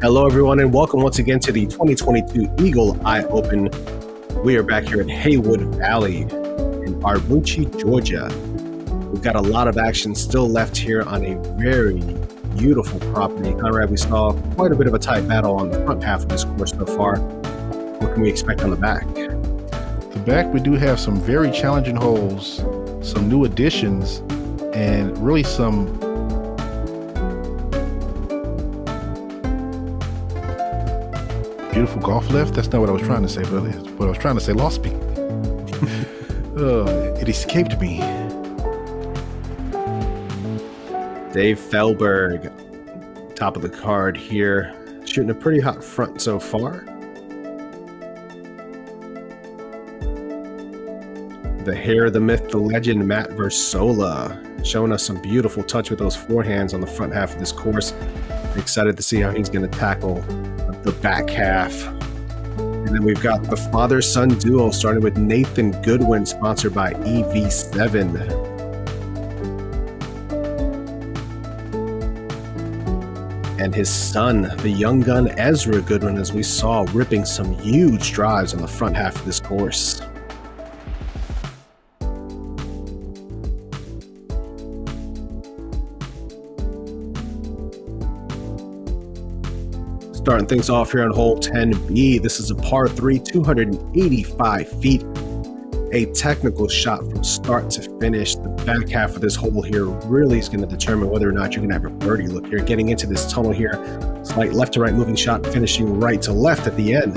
Hello, everyone, and welcome once again to the 2022 Eagle Eye Open. We are back here at Haywood Valley in Armuchee, Georgia. We've got a lot of action still left here on a very beautiful property. Conrad, we saw quite a bit of a tight battle on the front half of this course so far. What can we expect on the back? The back, we do have some very challenging holes, some new additions, and really some beautiful golf left. That's not what I was trying to say, but what I was trying to say lost me. It escaped me. Dave Feldberg, top of the card here, shooting a pretty hot front so far. The hair, the myth, the legend, Matt Versola, showing us some beautiful touch with those forehands on the front half of this course. Excited to see how he's going to tackle the back half. And then we've got the father-son duo starting with Nathan Goodwin, sponsored by EV7. And his son, the young gun Ezra Goodwin, as we saw, ripping some huge drives on the front half of this course. Starting things off here on hole 10B. This is a par 3, 285 feet. A technical shot from start to finish. The back half of this hole here really is going to determine whether or not you're going to have a birdie look here. Getting into this tunnel here, slight left to right moving shot, finishing right to left at the end.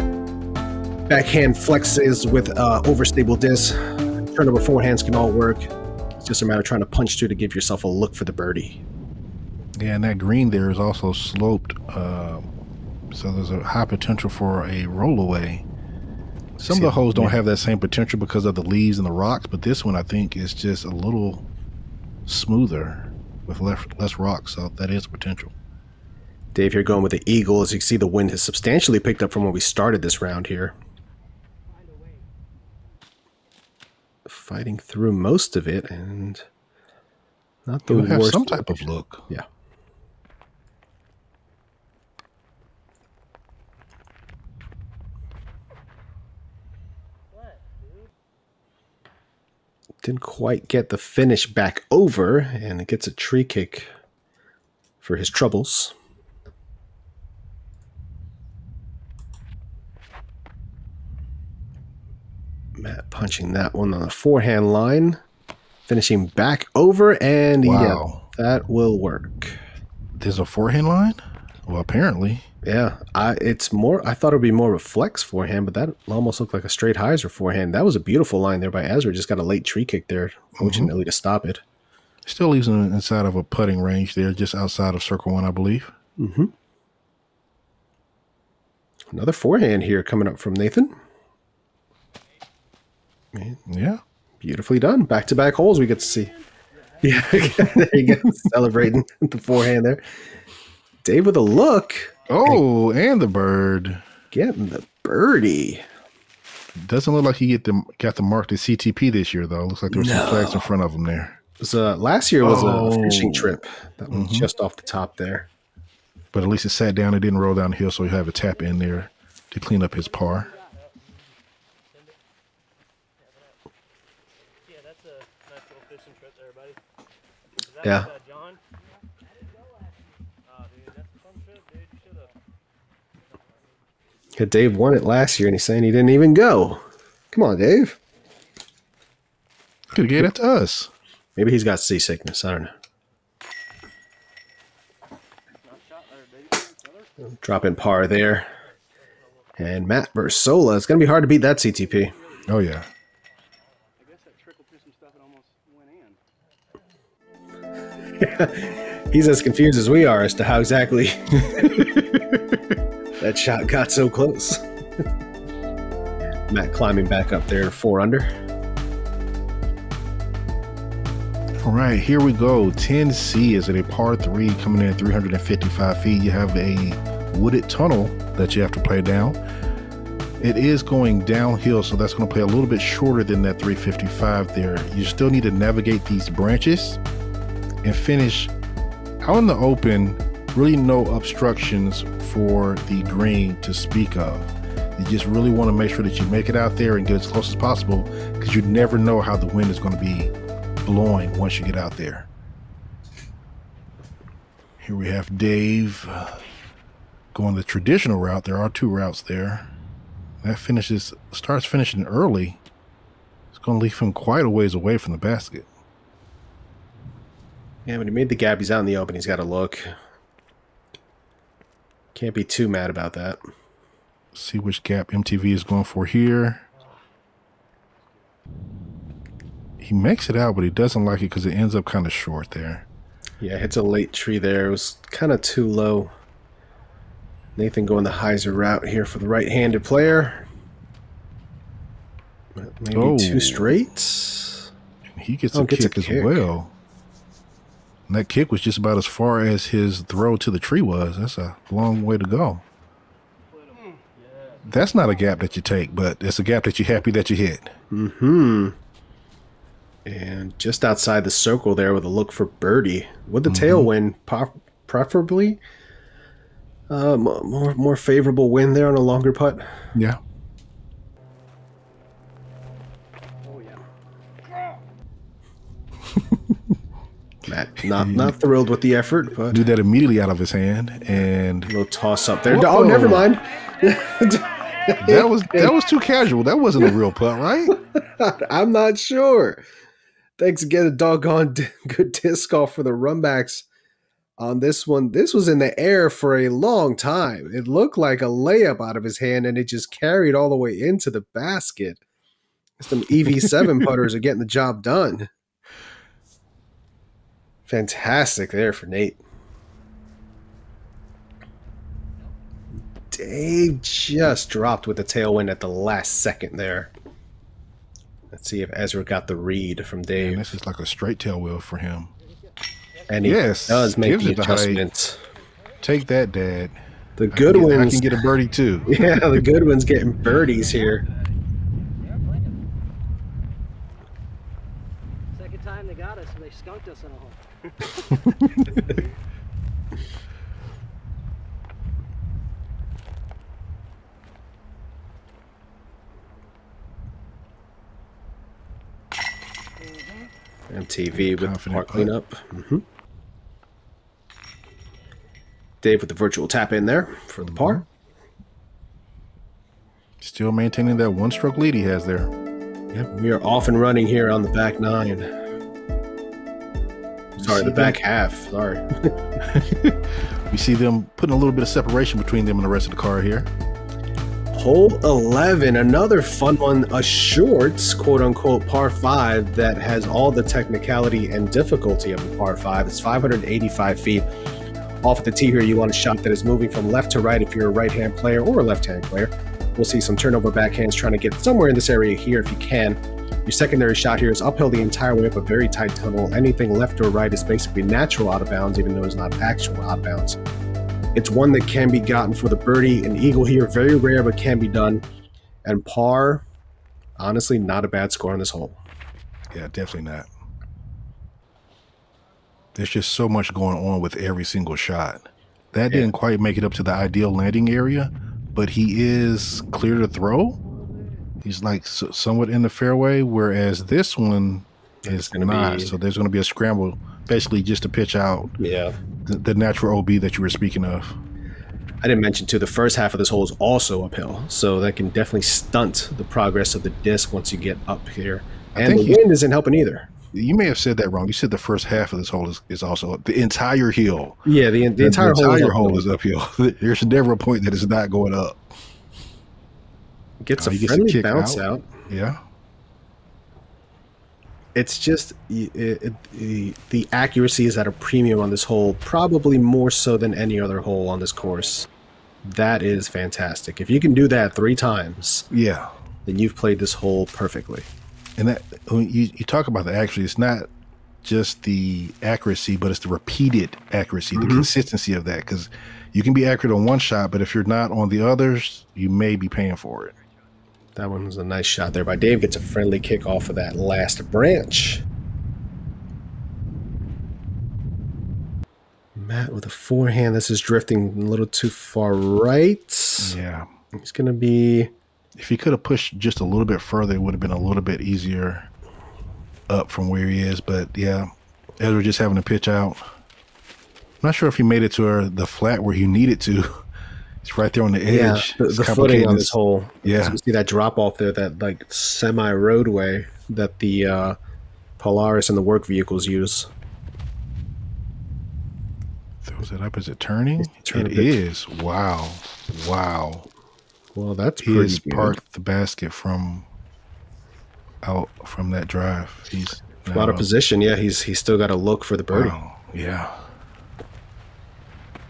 Backhand flexes with overstable disc. Turnover forehands can all work. It's just a matter of trying to punch through to give yourself a look for the birdie. Yeah, and that green there is also sloped, so there's a high potential for a rollaway. Some of the holes don't have that same potential because of the leaves and the rocks, but this one I think is just a little smoother with less rocks, so that is potential. Dave here going with the eagle. As you can see, the wind has substantially picked up from when we started this round here. Fighting through most of it, and not the worst. Have some type of look. Yeah. Didn't quite get the finish back over, and it gets a tree kick for his troubles. Matt punching that one on the forehand line, finishing back over, and wow, yeah, that will work. There's a forehand line? Well, apparently. Yeah, it's more. I thought it would be more of a flex forehand, but that almost looked like a straight hyzer forehand. That was a beautiful line there by Ezra. Just got a late tree kick there, fortunately, to stop it. Still leaves him inside of a putting range there, just outside of circle one, I believe. Another forehand here coming up from Nathan. Yeah, beautifully done. Back-to-back holes we get to see. Yeah, there you go, celebrating the forehand there. Dave with a look. Oh, and the bird. Getting the birdie. Doesn't look like he got the mark to CTP this year, though. Looks like there were some flags in front of him there. It was, last year was a fishing trip. That one just off the top there. But at least it sat down. It didn't roll down the hill, so he have a tap in there to clean up his par. Yeah, that's a nice little fishing trip there, buddy. Yeah. John? Oh, dude, that's a fun trip, dude. You should have. Yeah, Dave won it last year, and he's saying he didn't even go. Come on, Dave. Could have gave it to us. Maybe he's got seasickness. I don't know. Drop in par there. And Matt Versola. It's going to be hard to beat that CTP. Oh, yeah. I guess that trickled through some stuff and almost went in. He's as confused as we are as to how exactly that shot got so close. Matt climbing back up there to 4 under. All right, here we go. 10C is at a par 3 coming in at 355 feet. You have a wooded tunnel that you have to play down. It is going downhill, so that's going to play a little bit shorter than that 355 there. You still need to navigate these branches and finish out in the open. really no obstructions for the green to speak of. You just really want to make sure that you make it out there and get as close as possible, because you never know how the wind is going to be blowing once you get out there. Here we have Dave going the traditional route. There are 2 routes there. That starts finishing early. It's going to leave him quite a ways away from the basket. Yeah, when he made the gap, he's out in the open. He's got to look. Can't be too mad about that. See which gap MTV is going for here. He makes it out, but he doesn't like it because it ends up kind of short there. Yeah, hits a late tree there. It was kind of too low. Nathan going the hyzer route here for the right-handed player. Maybe 2 straight. He gets a kick as well. And that kick was just about as far as his throw to the tree was. That's a long way to go. That's not a gap that you take, but it's a gap that you're happy that you hit. Mm-hmm. And just outside the circle there with a look for birdie. With the tailwind, preferably. More favorable wind there on a longer putt. Yeah. Oh, yeah. Matt, not thrilled with the effort, but do that immediately out of his hand, and a little toss up there. Oh, never mind. that was too casual. That wasn't a real putt, right? I'm not sure. Thanks again, a doggone good disc golf for the runbacks on this one. This was in the air for a long time. It looked like a layup out of his hand, and it just carried all the way into the basket. Some EV7 putters are getting the job done. Fantastic there for Nate. Dave just dropped with the tailwind at the last second there. Let's see if Ezra got the read from Dave. Man, this is like a straight tail wheel for him. And he does make the adjustments. Take that, Dad. The Goodwins. I can get a birdie too. Yeah, the Goodwin's getting birdies here. Second time they got us, and they skunked us in a hole. MTV with the par cleanup. Dave with the virtual tap in there for the par. Still maintaining that 1-stroke lead he has there. Yep, we are off and running here on the back 9. Sorry, the back half. Sorry. We see them putting a little bit of separation between them and the rest of the car here. Hole 11, another fun one, a short, quote-unquote, par 5 that has all the technicality and difficulty of a par 5. It's 585 feet. Off at the tee here, you want a shot that is moving from left to right if you're a right-hand player or a left-hand player. We'll see some turnover backhands trying to get somewhere in this area here if you can. Your secondary shot here is uphill the entire way up a very tight tunnel. Anything left or right is basically natural out of bounds, even though it's not actual out of bounds. It's one that can be gotten for the birdie. An eagle here, very rare, but can be done. And par, honestly, not a bad score on this hole. Yeah, definitely not. There's just so much going on with every single shot. That didn't quite make it up to the ideal landing area, but he is clear to throw. He's like somewhat in the fairway, whereas this one is not. So there's going to be a scramble, basically just to pitch out the natural OB that you were speaking of. I didn't mention, too, the first half of this hole is also uphill, so that can definitely stunt the progress of the disc once you get up here. And the wind isn't helping either. You may have said that wrong. You said the first half of this hole is also up. The entire hill. Yeah, the entire hole is uphill. There's never a point that it's not going up. Gets a friendly bounce out. Yeah. It's just the accuracy is at a premium on this hole, probably more so than any other hole on this course. That is fantastic. If you can do that 3 times, then you've played this hole perfectly. And that when you talk about the accuracy, it's not just the accuracy, but it's the repeated accuracy, the consistency of that. Because you can be accurate on one shot, but if you're not on the others, you may be paying for it. That one was a nice shot there by Dave. Gets a friendly kick off of that last branch. Matt with a forehand. This is drifting a little too far right. Yeah. He's going to be... If he could have pushed just a little bit further, it would have been a little bit easier up from where he is. But yeah, Ezra just having to pitch out. I'm not sure if he made it to the flat where he needed to. It's right there on the edge. Yeah, the footing on this hole. Yeah. You see that drop off there, that like semi-roadway that the Polaris and the work vehicles use. Throws it up. Is it turning? It is. Wow. Wow. Well, that's he pretty has good. parked the basket from out from that drive. He's out of position. Yeah, he's still got to look for the birdie. Wow. Yeah.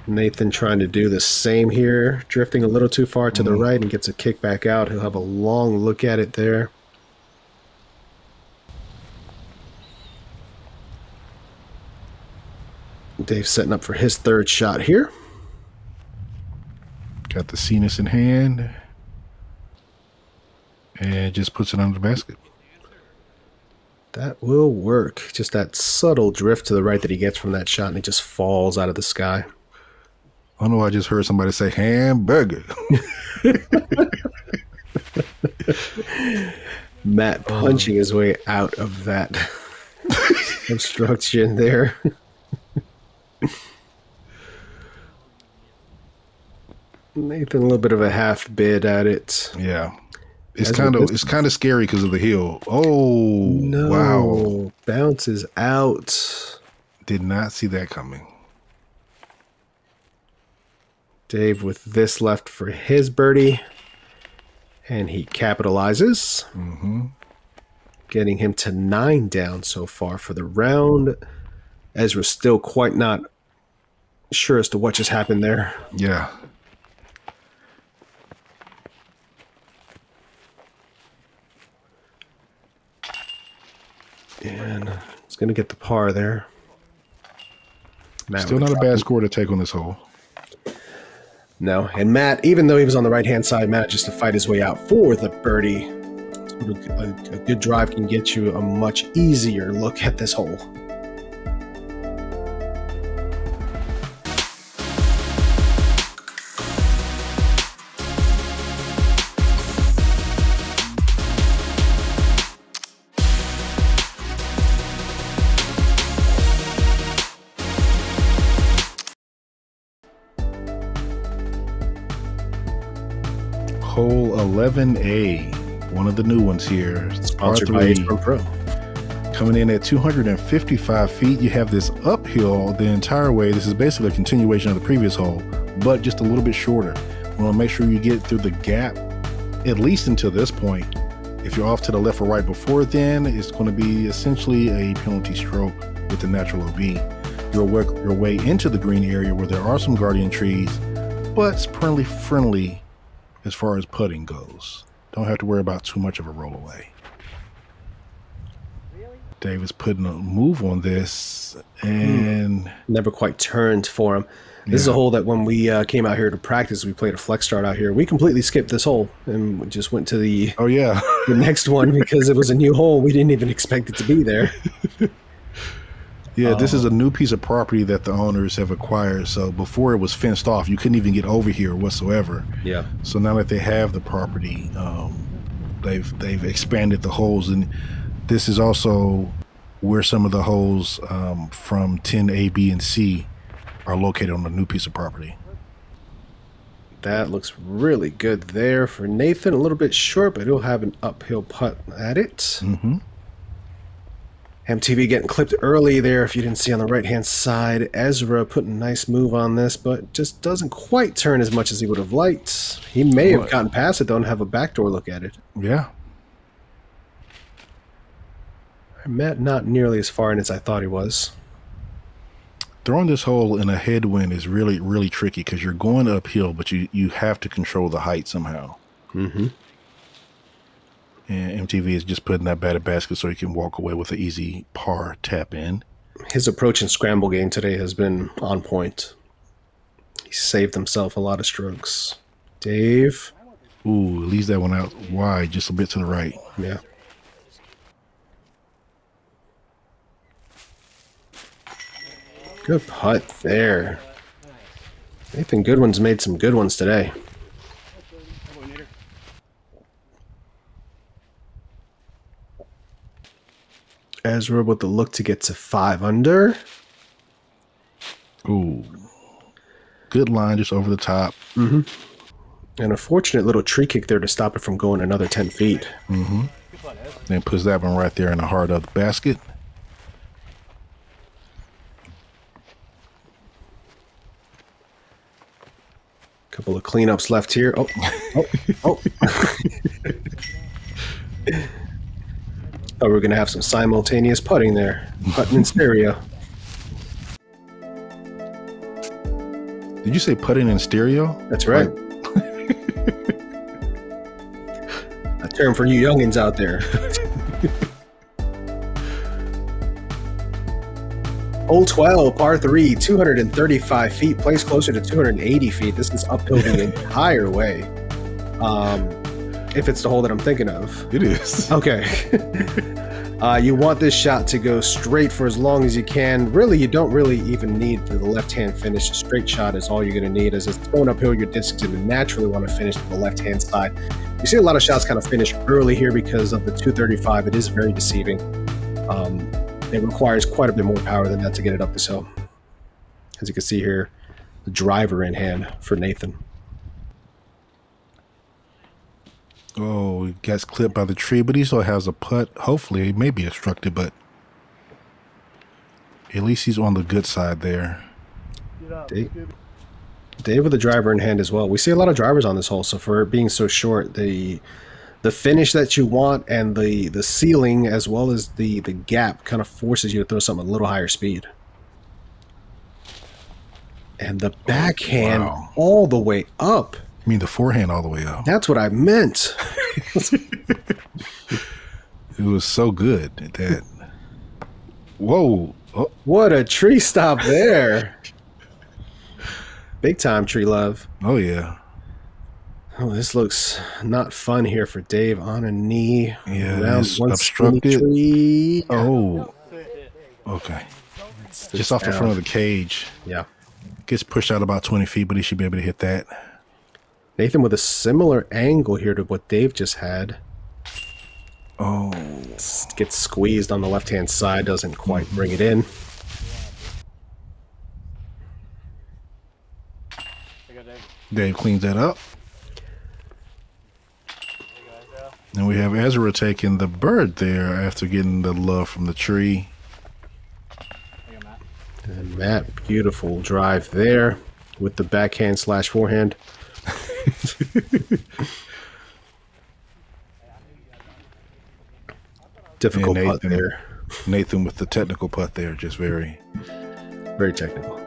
Nathan trying to do the same here, drifting a little too far to the right and gets a kick back out. He'll have a long look at it there. Dave's setting up for his third shot here. Got the Cenis in hand. And just puts it under the basket. That will work. Just that subtle drift to the right that he gets from that shot, and it just falls out of the sky. I know I just heard somebody say hamburger. Matt punching his way out of that obstruction there. Nathan, a little bit of a half bid at it. Yeah. It's kind of scary because of the hill. Oh, no. Wow. Bounces out. Did not see that coming. Dave with this left for his birdie. And he capitalizes. Getting him to 9 down so far for the round. Ezra's still quite not sure as to what just happened there. Yeah. And he's going to get the par there. Matt Still not a bad score to take on this hole. No, and Matt, even though he was on the right-hand side, manages to fight his way out for the birdie. A good drive can get you a much easier look at this hole. Hole 11A, one of the new ones here. Sponsored by H1 Pro. Coming in at 255 feet. You have this uphill the entire way. This is basically a continuation of the previous hole, but just a little bit shorter. You want to make sure you get through the gap, at least until this point. If you're off to the left or right before then, it's going to be essentially a penalty stroke with the natural OB. You'll work your way into the green area where there are some guardian trees, but it's friendly as far as putting goes. Don't have to worry about too much of a roll away. Dave is putting a move on this and never quite turned for him. This is a hole that when we came out here to practice, we played a flex start out here. We completely skipped this hole and just went to the the next one because it was a new hole. We didn't even expect it to be there. Yeah, this is a new piece of property that the owners have acquired. So before it was fenced off, you couldn't even get over here whatsoever. Yeah. So now that they have the property, they've expanded the holes, and this is also where some of the holes from 10A, B, and C are located on the new piece of property. That looks really good there for Nathan. A little bit short, but he'll have an uphill putt at it. MTV getting clipped early there if you didn't see on the right-hand side. Ezra putting a nice move on this, but just doesn't quite turn as much as he would have liked. He may have gotten past it, though, and have a backdoor look at it. Yeah. Matt not nearly as far in as I thought he was. Throwing this hole in a headwind is really, really tricky because you're going uphill, but you have to control the height somehow. And MTV is just putting that batted basket so he can walk away with an easy par tap in. His approach and scramble game today has been on point. He saved himself a lot of strokes. Dave. Ooh, leaves that one out wide, just a bit to the right. Yeah. Good putt there. Nathan Goodwin's made some good ones today. Ezra with the look to get to 5 under. Ooh. Good line just over the top. Mm-hmm. And a fortunate little tree kick there to stop it from going another 10 feet. Mm-hmm. Then puts that one right there in the heart of the basket. Couple of cleanups left here. Oh, oh, oh. Oh, we're going to have some simultaneous putting there. Putting in stereo. Did you say putting in stereo? That's right. A term for you youngins out there. Hole 12, par 3, 235 feet, plays closer to 280 feet. This is uphill the entire way. If it's the hole that I'm thinking of. It is. Okay. You want this shot to go straight for as long as you can. Really, you don't really even need the left-hand finish. A straight shot is all you're going to need. As it's going uphill, your disc is going to naturally want to finish to the left-hand side. You see a lot of shots kind of finish early here because of the 235. It is very deceiving. It requires quite a bit more power than that to get it up this hill. As you can see here, the driver in hand for Nathan. Oh, he gets clipped by the tree, but he still has a putt. Hopefully, he may be obstructed, but at least he's on the good side there. Dave with the driver in hand as well. We see a lot of drivers on this hole, so for it being so short, the finish that you want and the ceiling as well as the gap kind of forces you to throw something a little higher speed. And the backhand all the way up. I mean the forehand all the way up. That's what I meant. It was so good that. Whoa! Oh. What a tree stop there! Big time tree love. Oh yeah. Oh, this looks not fun here for Dave. On a knee. Yeah, obstructed. Tree. Oh. Okay. Just off the front of the cage. Yeah. Gets pushed out about 20 feet, but he should be able to hit that. Nathan with a similar angle here to what Dave just had. Oh. Gets squeezed on the left-hand side. Doesn't quite bring it in. Dave cleans that up. And we have Ezra taking the bird there after getting the love from the tree. And Matt, beautiful drive there with the backhand / forehand. Difficult putt there. Nathan with the technical putt there, just very technical.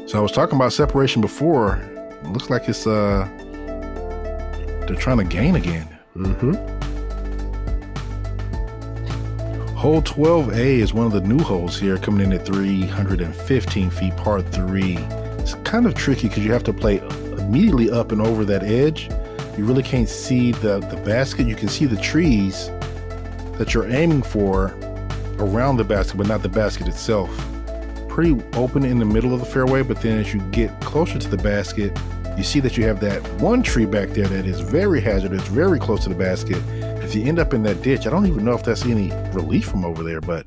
So I was talking about separation before. It looks like it's they're trying to gain again. Mm-hmm. Hole 12A is one of the new holes here, coming in at 315 feet, par 3. It's kind of tricky because you have to play immediately up and over that edge. You really can't see the basket. You can see the trees that you're aiming for around the basket, but not the basket itself. Pretty open in the middle of the fairway, but then as you get closer to the basket, you see that you have that one tree back there that is very hazardous, very close to the basket. If you end up in that ditch, I don't even know if that's any relief from over there, but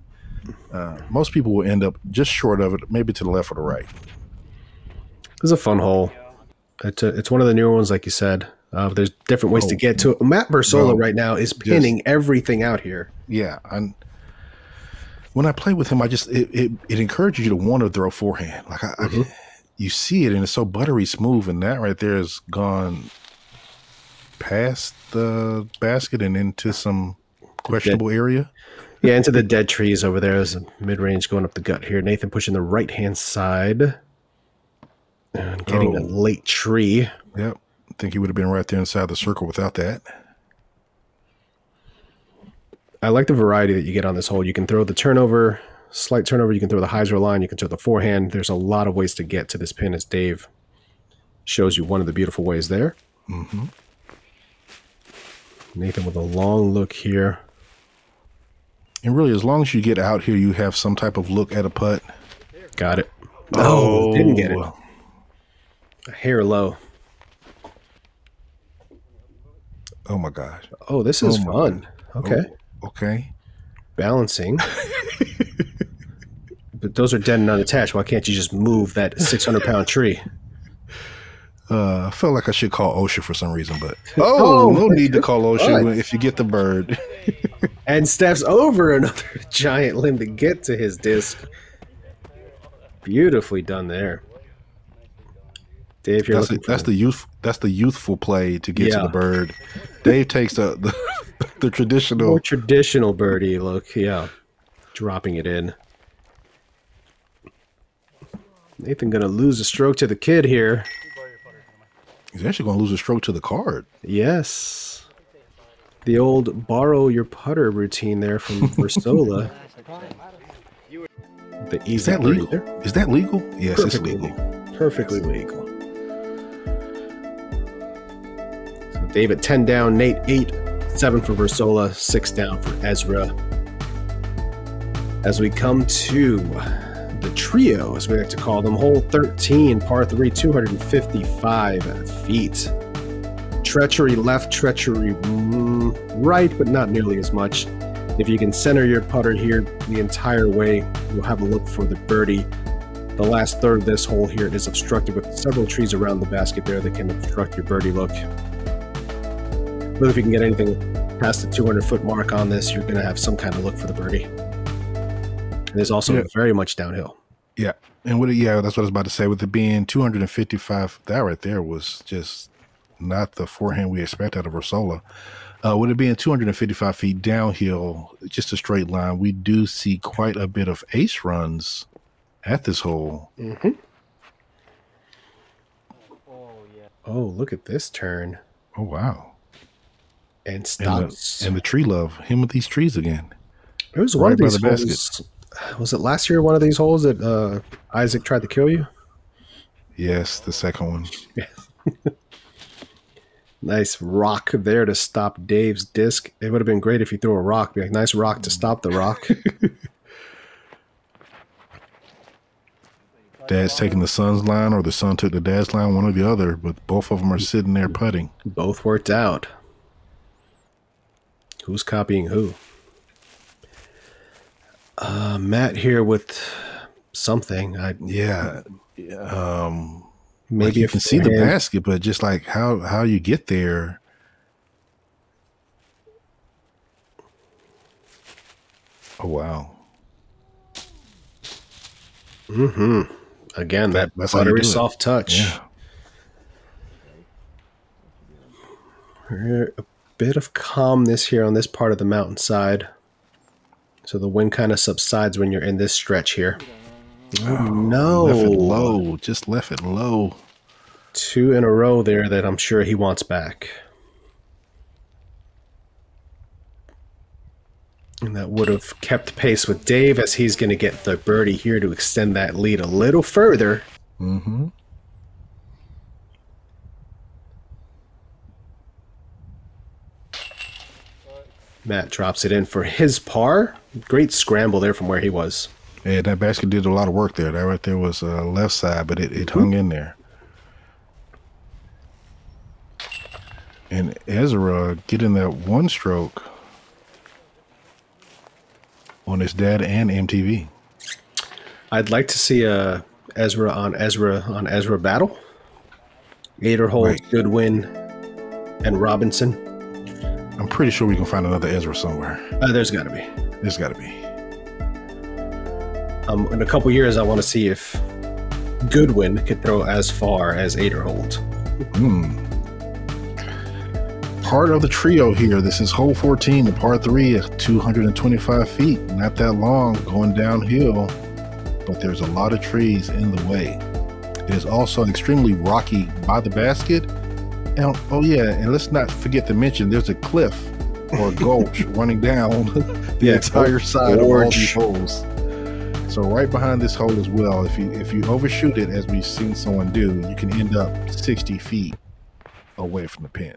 most people will end up just short of it, maybe to the left or the right. It's a fun hole. It's one of the newer ones, like you said. There's different ways to get to it. Matt Versola right now is pinning everything out here. Yeah, and when I play with him, it encourages you to want to throw forehand. Like you see it, and it's so buttery smooth, and that right there has gone past the basket and into some questionable area. Yeah, into the dead trees over there. There's a mid-range going up the gut here. Nathan pushing the right-hand side and getting a late tree. Yep. I think he would have been right there inside the circle without that. I like the variety that you get on this hole. You can throw the turnover, slight turnover. You can throw the hyzer line. You can throw the forehand. There's a lot of ways to get to this pin, as Dave shows you one of the beautiful ways there. Mm-hmm. Nathan with a long look here. And really, as long as you get out here, you have some type of look at a putt. Got it. Oh, didn't get it. A hair low. Oh my gosh. Oh, this is fun. Okay. Oh, okay. Balancing. But those are dead and unattached. Why can't you just move that 600-pound tree? I felt like I should call OSHA for some reason, but no need to call OSHA if you get the bird. And steps over another giant limb to get to his disc. Beautifully done there. Dave, that's the youthful play to get to the bird. Dave takes the traditional, more traditional birdie look. Yeah, dropping it in. Nathan gonna lose a stroke to the kid here. He's actually gonna lose a stroke to the card. Yes, the old borrow your putter routine there from Versola. The easy. Is that legal? Is that legal? Yes, it's legal. Perfectly legal. David 10 down, Nate 8, 7 for Versola, 6 down for Ezra. As we come to the trio, as we like to call them, hole 13, par 3, 255 feet. Treachery left, treachery right, but not nearly as much. If you can center your putter here the entire way, you'll have a look for the birdie. The last third of this hole here is obstructed with several trees around the basket there that can obstruct your birdie look. But if you can get anything past the 200-foot mark on this, you're going to have some kind of look for the birdie. It is also very much downhill. Yeah, and that's what I was about to say. With it being 255, that right there was just not the forehand we expect out of Versola. With it being 255 feet downhill, just a straight line, we do see quite a bit of ace runs at this hole. Mm-hmm. Oh, look at this turn. Oh, wow. And stops. And the tree love. Him with these trees again. It was one of these holes. Was it last year one of these holes that Isaac tried to kill you? Yes, the second one. Yeah. Nice rock there to stop Dave's disc. It would have been great if you threw a rock. Be like, nice rock to stop the rock. Dad's taking the son's line, or the son took the dad's line, one or the other, but both of them are sitting there putting. Both worked out. Who's copying who? Matt here with something. Maybe like you can see the basket, but just like how you get there. Oh wow. Mm-hmm. Again, that's buttery soft touch. Yeah. A bit of calmness here on this part of the mountainside. So the wind kind of subsides when you're in this stretch here. Oh, no. Left it low. Just left it low. 2 in a row there that I'm sure he wants back. And that would have kept pace with Dave, as he's going to get the birdie here to extend that lead a little further. Mm-hmm. Matt drops it in for his par. Great scramble there from where he was. Yeah, that basket did a lot of work there. That right there was left side, but it hung in there. And Ezra getting that one stroke on his dad and MTV. I'd like to see a Ezra on Ezra battle. Gatorhold, right. Goodwin, and Robinson. I'm pretty sure we can find another Ezra somewhere. There's got to be. There's got to be. In a couple years, I want to see if Goodwin could throw as far as Gatorhold. Part of the trio here. This is hole 14, the par 3 at 225 feet. Not that long, going downhill, but there's a lot of trees in the way. It is also extremely rocky by the basket. And, and let's not forget to mention there's a cliff or a gulch running down the entire side of all these holes. So right behind this hole as well, if you overshoot it, as we've seen someone do, you can end up 60 feet away from the pin.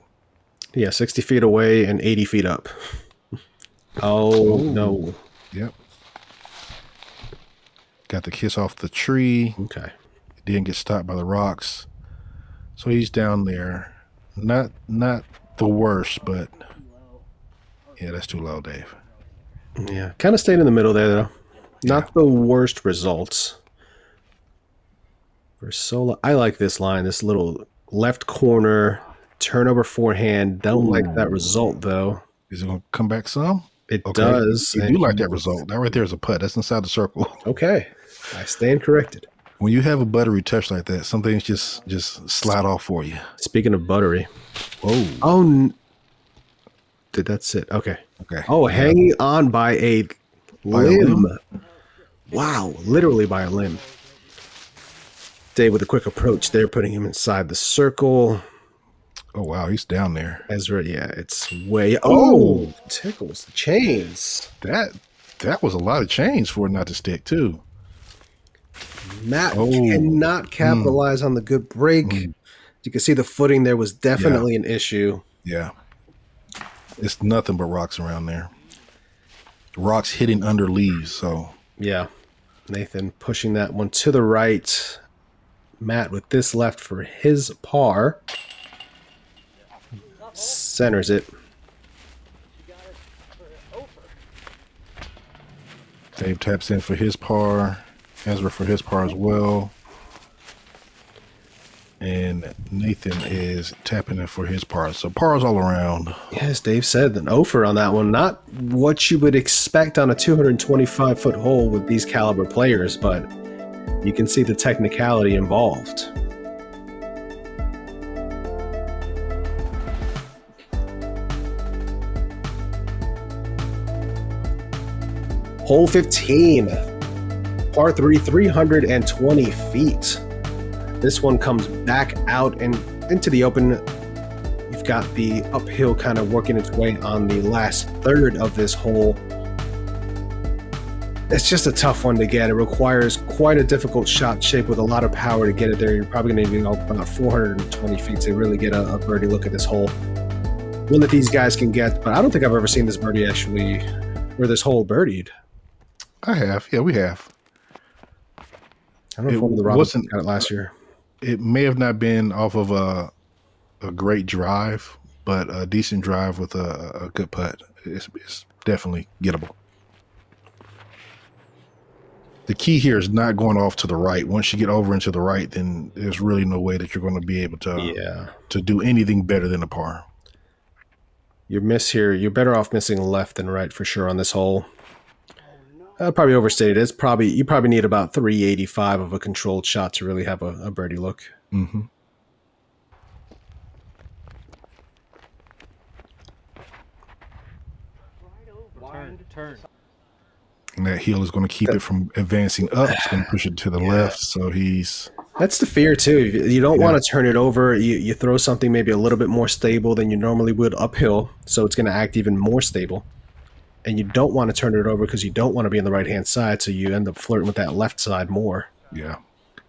Yeah, 60 feet away and 80 feet up. Oh, no. Yep. Got the kiss off the tree. Okay. Didn't get stopped by the rocks. So he's down there. Not the worst, but yeah, that's too low, Dave. Yeah, kind of stayed in the middle there, though. Not Yeah. the worst results. Versola, I like this line, this little left corner, turnover forehand. Don't like that result, though. Is it going to come back some? It Okay. does. You and do like he- that result. That right there is a putt. That's inside the circle. Okay. I stand corrected. When you have a buttery touch like that, some things just slide off for you. Speaking of buttery. Whoa. Oh, did that sit? Okay. Okay. Oh, Yeah. hanging on by a By a limb. limb? Wow, literally by a limb. Dave with a quick approach there, putting him inside the circle. Oh, wow. He's down there. Ezra, yeah, it's way. Oh, tickles the chains. That was a lot of change for it not to stick, too. Matt cannot capitalize on the good break. You can see the footing there was definitely an issue. Yeah. It's nothing but rocks around there. Rocks hitting under leaves, so. Yeah. Nathan pushing that one to the right. Matt with this left for his par. Centers it. Dave taps in for his par. Ezra for his par as well. And Nathan is tapping in for his par. So pars all around. Yes, Dave said an offer on that one. Not what you would expect on a 225-foot hole with these caliber players, but you can see the technicality involved. Hole 15, par 3, 320 feet. This one comes back out and into the open. You've got the uphill kind of working its way on the last third of this hole. It's just a tough one to get. It requires quite a difficult shot shape with a lot of power to get it there. You're probably going to need about 420 feet to really get a birdie look at this hole. One that these guys can get, but I don't think I've ever seen this birdie actually, or this hole birdied. I have. Yeah, we have. I don't know if one of the Robinsons wasn't- got it last year. It may have not been off of a great drive, but a decent drive with a good putt. It's definitely gettable. The key here is not going off to the right. Once you get over into the right, then there's really no way that you're going to be able to do anything better than a par. You're better off missing left than right for sure on this hole. Probably overstated. You probably need about 385 of a controlled shot to really have a birdie look. Mm-hmm. Turn. And that heel is going to keep it from advancing up. It's going to push it to the left. So That's the fear too. You don't want to turn it over. You throw something maybe a little bit more stable than you normally would uphill, so it's going to act even more stable. And you don't want to turn it over because you don't want to be on the right-hand side, so you end up flirting with that left side more. Yeah.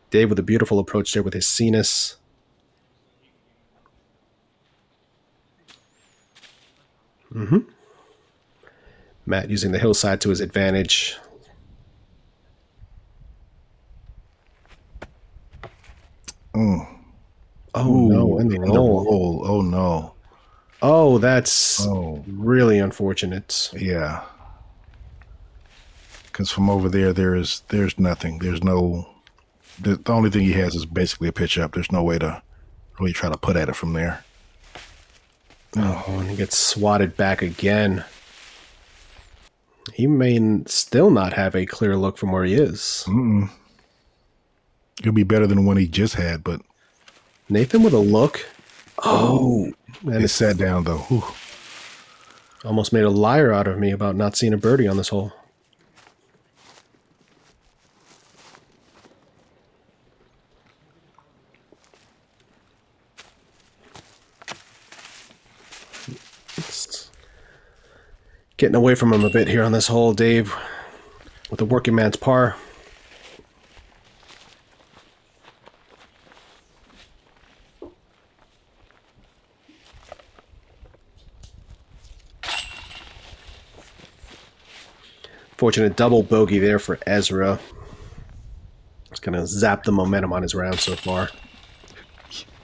Dave with a beautiful approach there with his Cenis. Matt using the hillside to his advantage. Oh, no, in the roll. Oh, no. Oh, that's really unfortunate. Yeah. Because from over there's nothing. The only thing he has is basically a pitch up. There's no way to really try to put at it from there. Oh, and he gets swatted back again. He may still not have a clear look from where he is. It'll be better than the one he just had, but Nathan with a look. Oh, and it sat down though. Whew. Almost made a liar out of me about not seeing a birdie on this hole. Getting away from him a bit here on this hole, Dave, with the working man's par. Fortunate double bogey there for Ezra. It's going to zap the momentum on his round so far.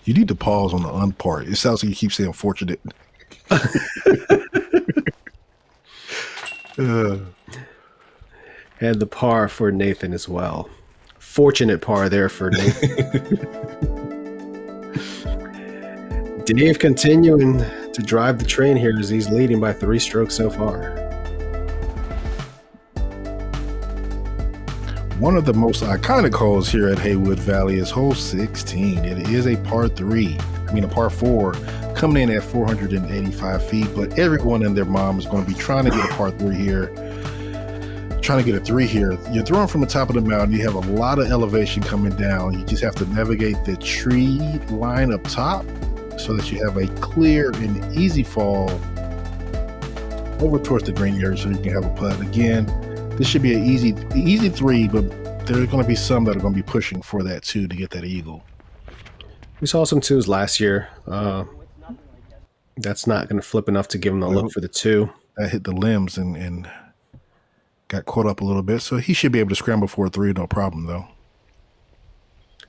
You need to pause on the part. It sounds like you keep saying fortunate. And the par for Nathan as well. Fortunate par there for Nathan. Dave continuing to drive the train here as he's leading by 3 strokes so far. One of the most iconic holes here at Haywood Valley is hole 16. It is a par 4, coming in at 485 feet, but everyone and their mom is going to be trying to get a par 3 here, trying to get a 3 here. You're throwing from the top of the mountain. You have a lot of elevation coming down. You just have to navigate the tree line up top so that you have a clear and easy fall over towards the green area so you can have a putt. Again, this should be an easy 3, but there's going to be some that are going to be pushing for that 2 to get that eagle. We saw some 2s last year. That's not going to flip enough to give him the look for the 2. That hit the limbs and got caught up a little bit, so he should be able to scramble for a 3, no problem, though.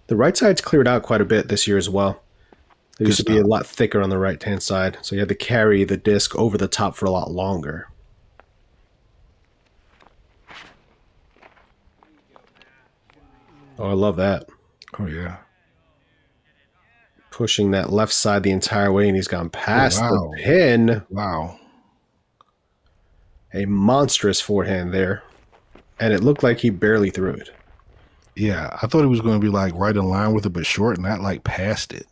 The right side's cleared out quite a bit this year as well. It used to be a lot thicker on the right-hand side, so you had to carry the disc over the top for a lot longer. Oh, I love that. Oh, yeah. Pushing that left side the entire way, and he's gone past the pin. Wow. A monstrous forehand there. And it looked like he barely threw it. Yeah, I thought it was going to be like right in line with it, but short, not like past it.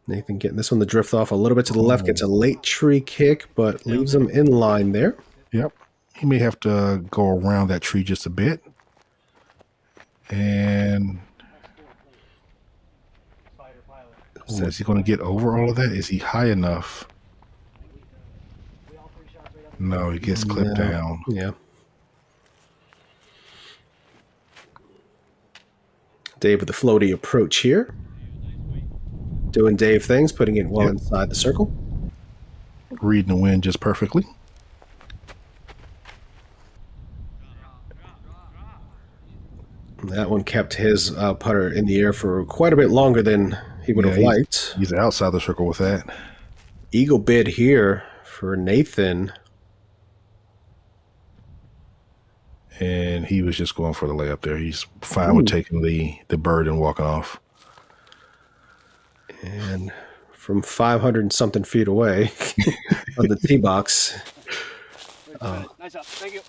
Nathan getting this one to drift off a little bit to the left, gets a late tree kick, but leaves him in line there. Yep. He may have to go around that tree just a bit. And is he going to get over all of that? Is he high enough? No, he gets clipped down. Yeah. Dave with the floaty approach here. Doing Dave things, putting it well inside the circle. Reading the wind just perfectly. That one kept his putter in the air for quite a bit longer than he would have liked. He's outside the circle with that. Eagle bid here for Nathan. And he was just going for the layup there. He's fine with taking the bird and walking off. And from 500 and something feet away on the tee box. Nice job. Thank you.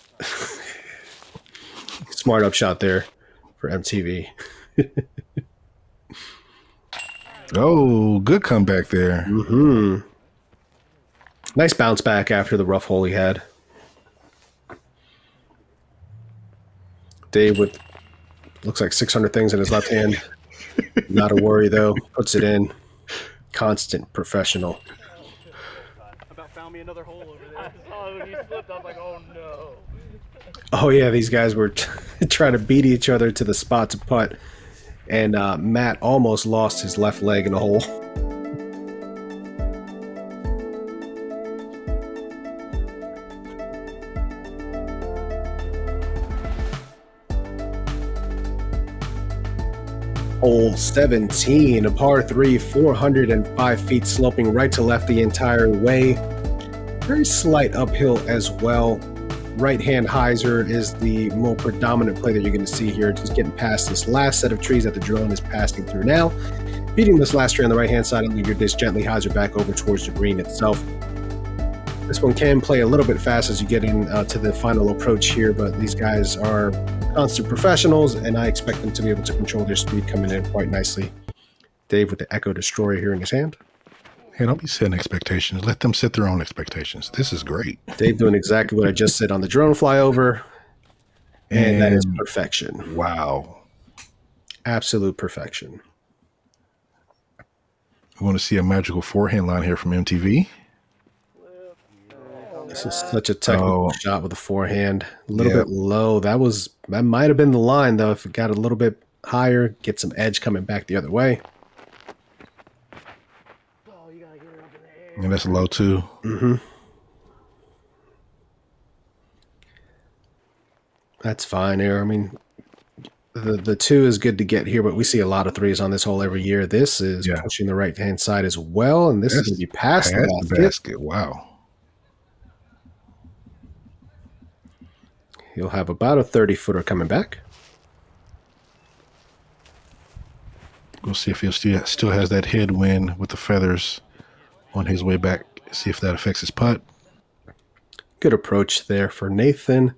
Smart up shot there for MTV. Oh, good comeback there. Nice bounce back after the rough hole he had. Dave with looks like 600 things in his left hand. Not a worry though. Puts it in. Constant professional. About found me another hole over there. I saw it when you slipped. I was like, oh no. Oh yeah, these guys were trying to beat each other to the spot to putt, and Matt almost lost his left leg in the hole. Hole 17, a par 3, 405 feet, sloping right to left the entire way. Very slight uphill as well. Right-hand hyzer is the more predominant play that you're going to see here. Just getting past this last set of trees that the drone is passing through now. Beating this last tree on the right-hand side, and leave your disc gently hyzer back over towards the green itself. This one can play a little bit fast as you get in to the final approach here, but these guys are constant professionals, and I expect them to be able to control their speed coming in quite nicely. Dave with the Echo Destroyer here in his hand. Hey, don't be setting expectations. Let them set their own expectations. This is great. Dave doing exactly what I just said on the drone flyover, and that is perfection. Wow. Absolute perfection. We want to see a magical forehand line here from MTV. This is such a technical shot with a forehand. A little bit low. That might have been the line, though. If it got a little bit higher, get some edge coming back the other way. Oh, you gotta get it up in the air. And that's low, too. That's fine here. I mean, the 2 is good to get here, but we see a lot of 3s on this hole every year. This is pushing the right-hand side as well, and this is going to be past the basket. Wow. He'll have about a 30-footer coming back. We'll see if he still has that headwind with the feathers on his way back. See if that affects his putt. Good approach there for Nathan.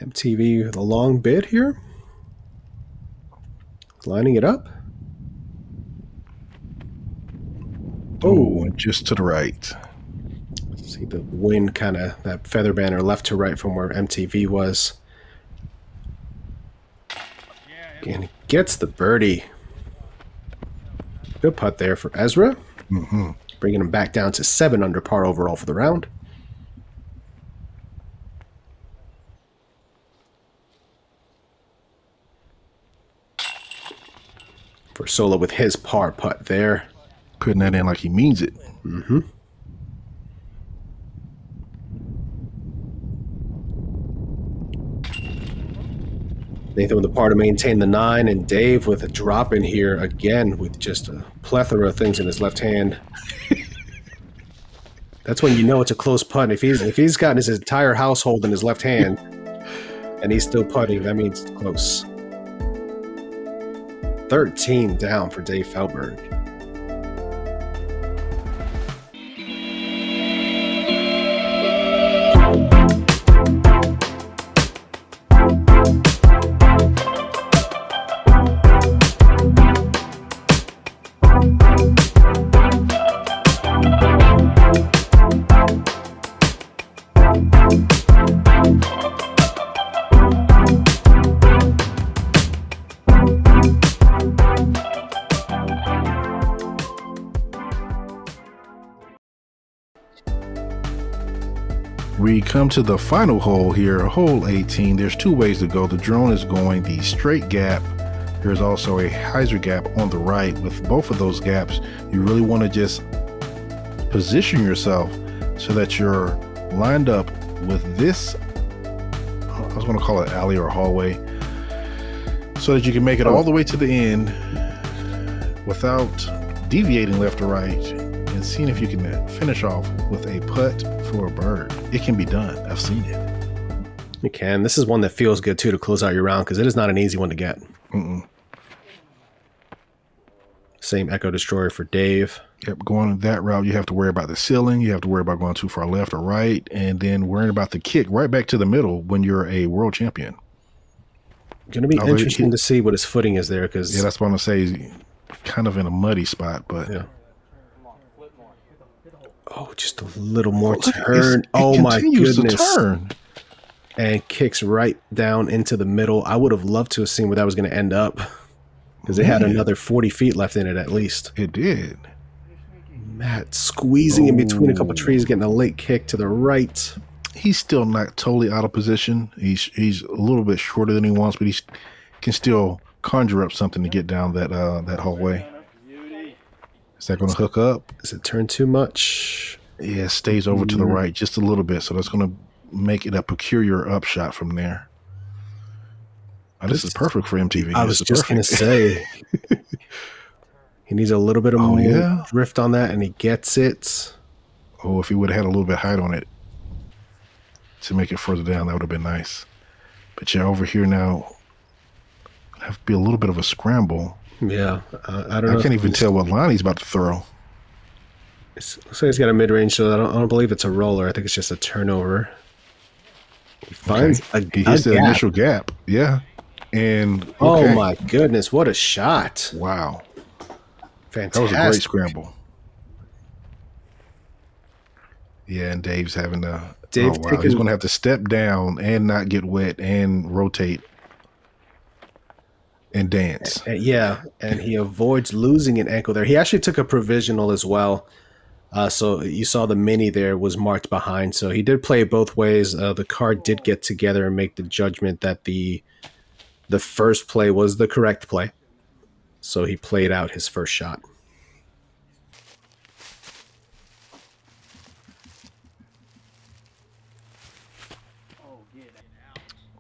MTV with a long bid here. Lining it up. Oh, just to the right. See the wind kind of, that feather banner left to right from where MTV was. And he gets the birdie. Good putt there for Ezra. Bringing him back down to 7 under par overall for the round. Versola with his par putt there. Putting that in like he means it. Nathan with the par to maintain the 9, and Dave with a drop in here again with just a plethora of things in his left hand. That's when you know it's a close putt. If he's gotten his entire household in his left hand and he's still putting, that means it's close. 13 down for Dave Feldberg. We come to the final hole here, hole 18. There's 2 ways to go. The drone is going the straight gap. There's also a hyzer gap on the right. With both of those gaps, you really want to just position yourself so that you're lined up with this, I was going to call it alley or hallway, so that you can make it all the way to the end without deviating left or right, and seeing if you can finish off with a putt for a bird. It can be done. I've seen it. You can. This is one that feels good too to close out your round because it is not an easy one to get. Same Echo Destroyer for Dave. Yep, going that route, you have to worry about the ceiling. You have to worry about going too far left or right, and then worrying about the kick right back to the middle when you're a world champion. Going to be interesting to see what his footing is there because that's what I'm going to say. He's kind of in a muddy spot, but yeah. Oh, just a little more turn. Oh my goodness. Turn. And kicks right down into the middle. I would have loved to have seen where that was going to end up because it had another 40 feet left in it at least. It did. Matt squeezing in between a couple trees, getting a late kick to the right. He's still not totally out of position. He's a little bit shorter than he wants, but he can still conjure up something to get down that that hallway. Is that going to hook up? Does it turn too much? Yeah, it stays over to the right just a little bit, so that's going to make it a peculiar upshot from there. Oh, this is perfect for MTV. I was just going to say. He needs a little bit of more drift on that, and he gets it. Oh, if he would have had a little bit of height on it to make it further down, that would have been nice. But yeah, over here now, have to be a little bit of a scramble. Yeah, I don't know. I can't even tell what line he's about to throw. Looks like he's got a mid-range, so I don't believe it's a roller. I think it's just a turnover. He finds he hits the initial gap. Yeah. And oh my goodness, what a shot. Wow. Fantastic. That was a great scramble. Yeah, and Dave's having to he's going to have to step down and not get wet and rotate and dance. Yeah, and he avoids losing an ankle there. He actually took a provisional as well. So you saw the mini there was marked behind. So he did play both ways. The card did get together and make the judgment that the first play was the correct play. So he played out his first shot.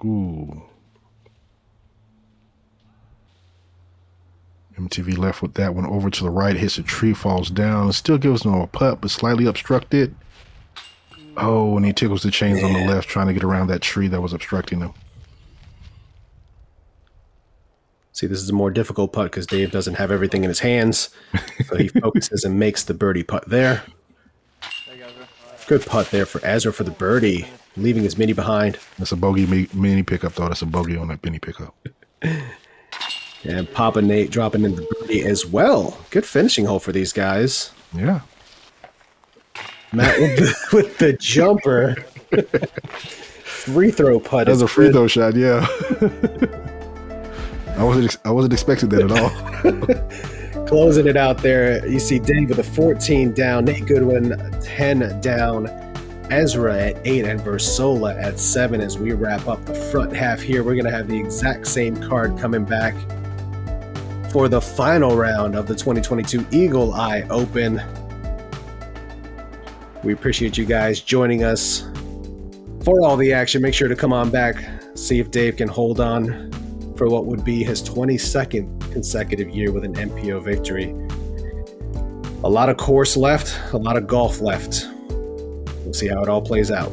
Ooh. MTV left with that one over to the right, hits a tree, falls down, still gives him a putt, but slightly obstructed. Oh, and he tickles the chains on the left, trying to get around that tree that was obstructing him. See, this is a more difficult putt because Dave doesn't have everything in his hands. So he focuses and makes the birdie putt there. Good putt there for Ezra for the birdie, leaving his mini behind. That's a bogey mini pickup, though. That's a bogey on that mini pickup. And Papa Nate dropping in the birdie as well. Good finishing hole for these guys. Yeah. Matt with the jumper. Free throw putt. That's a free throw shot, yeah. I wasn't expecting that at all. Closing it out there. You see Dave with a 14 down, Nate Goodwin 10 down, Ezra at 8, and Versola at 7. As we wrap up the front half here, we're going to have the exact same card coming back for the final round of the 2022 Eagle Eye Open. We appreciate you guys joining us for all the action. Make sure to come on back, see if Dave can hold on for what would be his 22nd consecutive year with an MPO victory. A lot of course left, a lot of golf left. We'll see how it all plays out.